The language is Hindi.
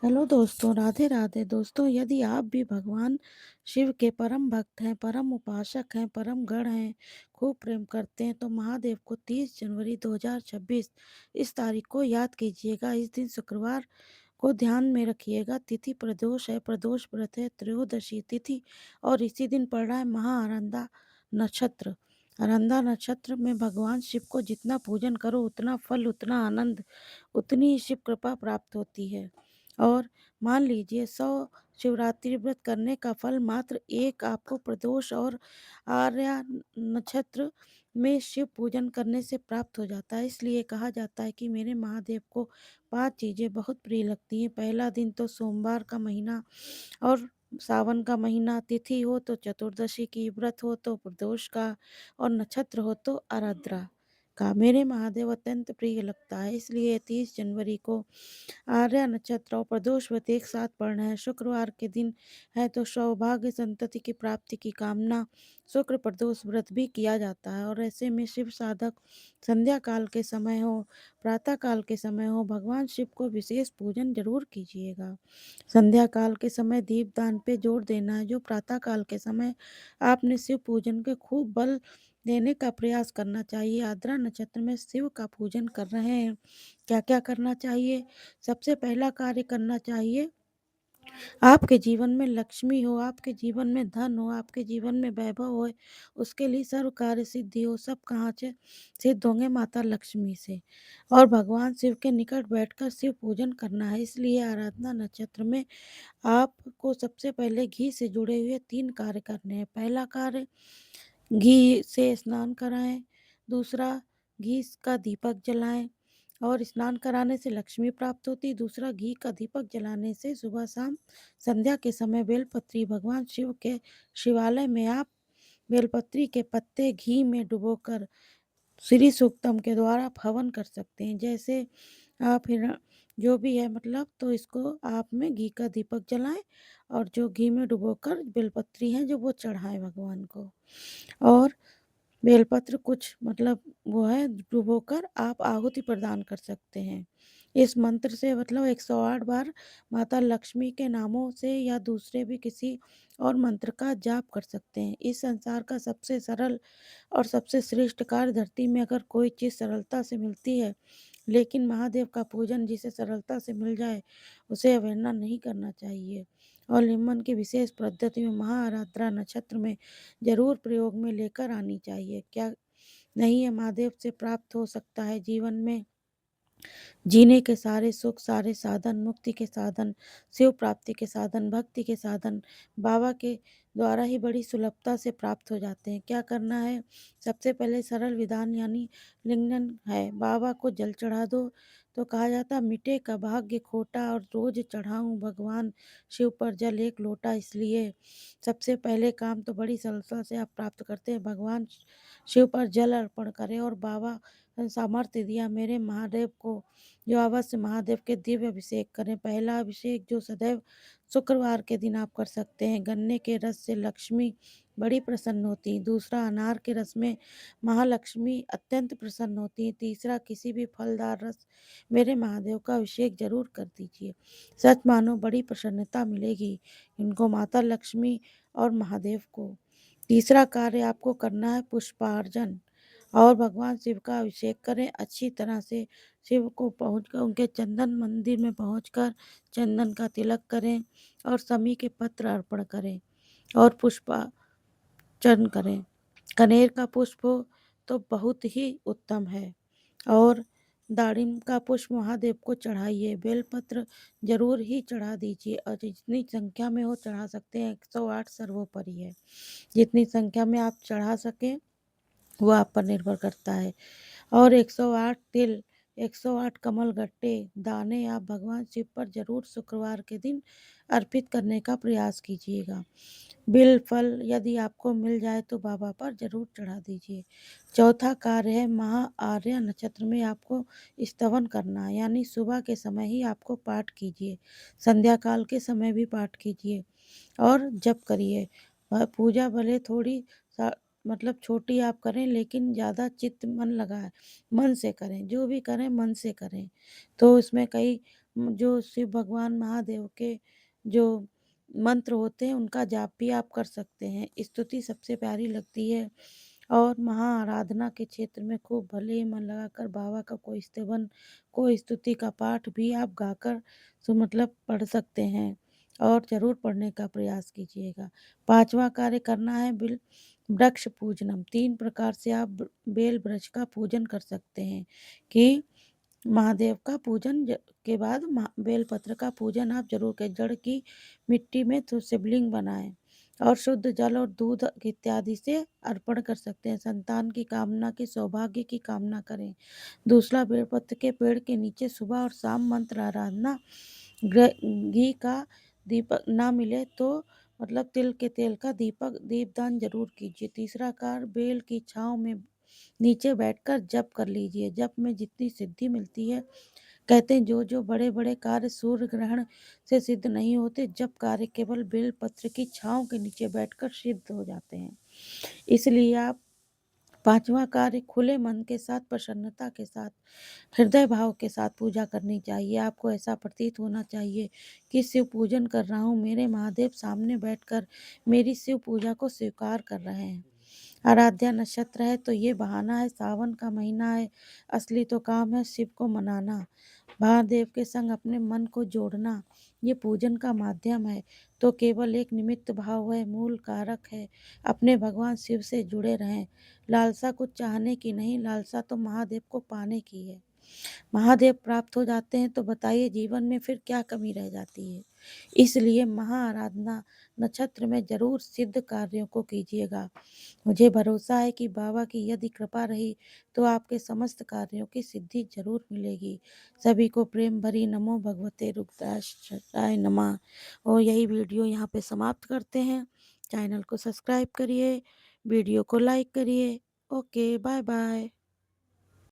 हेलो दोस्तों, राधे राधे। दोस्तों, यदि आप भी भगवान शिव के परम भक्त हैं, परम उपासक हैं, परम गढ़ हैं, खूब प्रेम करते हैं, तो महादेव को 30 जनवरी 2026 इस तारीख को याद कीजिएगा। इस दिन शुक्रवार को ध्यान में रखिएगा। तिथि प्रदोष है, प्रदोष व्रत है, त्रयोदशी तिथि और इसी दिन पड़ रहा है महाआरंदा नक्षत्र। आरंदा नक्षत्र में भगवान शिव को जितना पूजन करो उतना फल, उतना आनंद, उतनी ही शिव कृपा प्राप्त होती है। और मान लीजिए 100 शिवरात्रि व्रत करने का फल मात्र एक आपको प्रदोष और आर्या नक्षत्र में शिव पूजन करने से प्राप्त हो जाता है। इसलिए कहा जाता है कि मेरे महादेव को 5 चीज़ें बहुत प्रिय लगती हैं। पहला दिन तो सोमवार का महीना और सावन का महीना, तिथि हो तो चतुर्दशी की, व्रत हो तो प्रदोष का और नक्षत्र हो तो आराद्रा का। मेरे महादेव अत्यंत प्रिय लगता है, इसलिए 30 जनवरी को आर्या नक्षत्र और प्रदोष व्रत एक साथ पड़ना है। शुक्रवार के दिन है तो सौभाग्य संतति की प्राप्ति की कामना शुक्र प्रदोष व्रत भी किया जाता है। और ऐसे में शिव साधक संध्या काल के समय हो, प्रातः काल के समय हो, भगवान शिव को विशेष पूजन जरूर कीजिएगा। संध्या काल के समय दीपदान पे जोर देना है। जो प्रातः काल के समय आपने शिव पूजन के खूब बल देने का प्रयास करना चाहिए। आद्रा नक्षत्र में शिव का पूजन कर रहे हैं, क्या क्या करना चाहिए? सबसे पहला कार्य करना चाहिए, आपके जीवन में लक्ष्मी हो, आपके जीवन में धन हो, आपके जीवन में वैभव हो, उसके लिए सर्व कार्य सिद्धि हो। सब कहाँ से सिद्ध होंगे? माता लक्ष्मी से। और भगवान शिव के निकट बैठकर शिव पूजन करना है। इसलिए आराधना नक्षत्र में आपको सबसे पहले घी से जुड़े हुए 3 कार्य करने हैं। पहला कार्य, घी से स्नान कराएं। दूसरा, घी का दीपक जलाएं और स्नान कराने से लक्ष्मी प्राप्त होती है। दूसरा, घी का दीपक जलाने से सुबह शाम संध्या के समय बेलपत्री भगवान शिव के शिवालय में आप बेलपत्री के पत्ते घी में डुबोकर श्री सूक्तम के द्वारा आप हवन कर सकते हैं। जैसे फिर जो भी है मतलब, तो इसको आप में घी का दीपक जलाएं और जो घी में डुबोकर बेलपत्री है जो वो चढ़ाएं भगवान को। और बेलपत्र कुछ मतलब वो है डुबोकर आप आहुति प्रदान कर सकते हैं। इस मंत्र से मतलब 108 बार माता लक्ष्मी के नामों से या दूसरे भी किसी और मंत्र का जाप कर सकते हैं। इस संसार का सबसे सरल और सबसे श्रेष्ठ कार्य, धरती में अगर कोई चीज़ सरलता से मिलती है, लेकिन महादेव का पूजन जिसे सरलता से मिल जाए उसे अवहेलना नहीं करना चाहिए। और लिम्मन की विशेष पद्धति में महाआराध्रा नक्षत्र में जरूर प्रयोग में लेकर आनी चाहिए। क्या नहीं है महादेव से प्राप्त हो सकता है जीवन में जीने के सारे सुख, सारे साधन, मुक्ति के साधन, शिव प्राप्ति के साधन, भक्ति के साधन बाबा के द्वारा ही बड़ी सुलभता से प्राप्त हो जाते हैं। क्या करना है? सबसे पहले सरल विधान यानी लिंगन है। बाबा को जल चढ़ा दो। तो कहा जाता मिटे का भाग्य खोटा और रोज चढ़ाऊं भगवान शिव पर जल एक लोटा। इसलिए सबसे पहले काम तो बड़ी सरलता से आप प्राप्त करते हैं। भगवान शिव पर जल अर्पण करें और बाबा सामर्थ्य दिया मेरे महादेव को, जो अवश्य महादेव के दिव्य अभिषेक करें। पहला अभिषेक जो सदैव शुक्रवार के दिन आप कर सकते हैं। गन्ने के रस से लक्ष्मी बड़ी प्रसन्न होती है। दूसरा, अनार के रस में महालक्ष्मी अत्यंत प्रसन्न होती है। तीसरा, किसी भी फलदार रस मेरे महादेव का अभिषेक जरूर कर दीजिए। सच मानो बड़ी प्रसन्नता मिलेगी इनको, माता लक्ष्मी और महादेव को। तीसरा कार्य आपको करना है पुष्पार्जन और भगवान शिव का अभिषेक करें अच्छी तरह से। शिव को पहुंचकर उनके चंदन मंदिर में पहुंचकर चंदन का तिलक करें और समी के पत्र अर्पण करें और पुष्पार्चन करें। कनेर का पुष्प हो तो बहुत ही उत्तम है। और दाड़िम का पुष्प महादेव को चढ़ाइए। बेलपत्र जरूर ही चढ़ा दीजिए और जितनी संख्या में हो चढ़ा सकते हैं। 108 सर्वोपरि है, जितनी संख्या में आप चढ़ा सकें वो आप पर निर्भर करता है। और 108 तिल, 108 कमल गट्टे दाने आप भगवान शिव पर जरूर शुक्रवार के दिन अर्पित करने का प्रयास कीजिएगा। बिल फल यदि आपको मिल जाए तो बाबा पर जरूर चढ़ा दीजिए। चौथा कार्य है महा आर्य नक्षत्र में आपको स्तवन करना है, यानी सुबह के समय ही आपको पाठ कीजिए, संध्या काल के समय भी पाठ कीजिए और जप करिए। पूजा भले थोड़ी मतलब छोटी आप करें, लेकिन ज़्यादा चित्त मन लगाए मन से करें। जो भी करें मन से करें, तो इसमें कई जो शिव भगवान महादेव के जो मंत्र होते हैं उनका जाप भी आप कर सकते हैं। स्तुति सबसे प्यारी लगती है और महाआराधना के क्षेत्र में खूब भले ही मन लगाकर बाबा का कोई स्तवन, कोई स्तुति का पाठ भी आप गाकर मतलब पढ़ सकते हैं और ज़रूर पढ़ने का प्रयास कीजिएगा। 5वां कार्य करना है वृक्ष पूजनम। 3 प्रकार से आप बेल वृक्ष का पूजन कर सकते हैं कि महादेव का पूजन के बाद बेलपत्र का पूजन आप जरूर करें। जड़ की मिट्टी में तो शिवलिंग बनाएं और शुद्ध जल और दूध इत्यादि से अर्पण कर सकते हैं। संतान की कामना की, सौभाग्य की कामना करें। दूसरा, बेलपत्र के पेड़ के नीचे सुबह और शाम मंत्र आराधना। घी का दीपक ना मिले तो मतलब तिल के तेल का दीपदान जरूर कीजिए। तीसरा कार्य, बेल की छांव में नीचे बैठकर जप कर लीजिए। जप में जितनी सिद्धि मिलती है, कहते हैं जो जो बड़े बड़े कार्य सूर्य ग्रहण से सिद्ध नहीं होते, जप कार्य केवल बेल पत्र की छांव के नीचे बैठकर सिद्ध हो जाते हैं। इसलिए आप 5वां कार्य खुले मन के साथ, प्रसन्नता के साथ, हृदय भाव के साथ पूजा करनी चाहिए। आपको ऐसा प्रतीत होना चाहिए कि शिव पूजन कर रहा हूँ, मेरे महादेव सामने बैठकर मेरी शिव पूजा को स्वीकार कर रहे हैं। आराध्या नक्षत्र है तो ये बहाना है, सावन का महीना है, असली तो काम है शिव को मनाना। महादेव के संग अपने मन को जोड़ना ये पूजन का माध्यम है, तो केवल एक निमित्त भाव है, मूल कारक है। अपने भगवान शिव से जुड़े रहें। लालसा कुछ चाहने की नहीं, लालसा तो महादेव को पाने की है। महादेव प्राप्त हो जाते हैं तो बताइए जीवन में फिर क्या कमी रह जाती है। इसलिए महाआराधना नक्षत्र में जरूर सिद्ध कार्यों को कीजिएगा। मुझे भरोसा है कि बाबा की यदि कृपा रही तो आपके समस्त कार्यों की सिद्धि जरूर मिलेगी। सभी को प्रेम भरी नमो भगवते रुद्राय नमः। और यही वीडियो यहाँ पे समाप्त करते हैं। चैनल को सब्सक्राइब करिए, वीडियो को लाइक करिए। Okay, bye bye.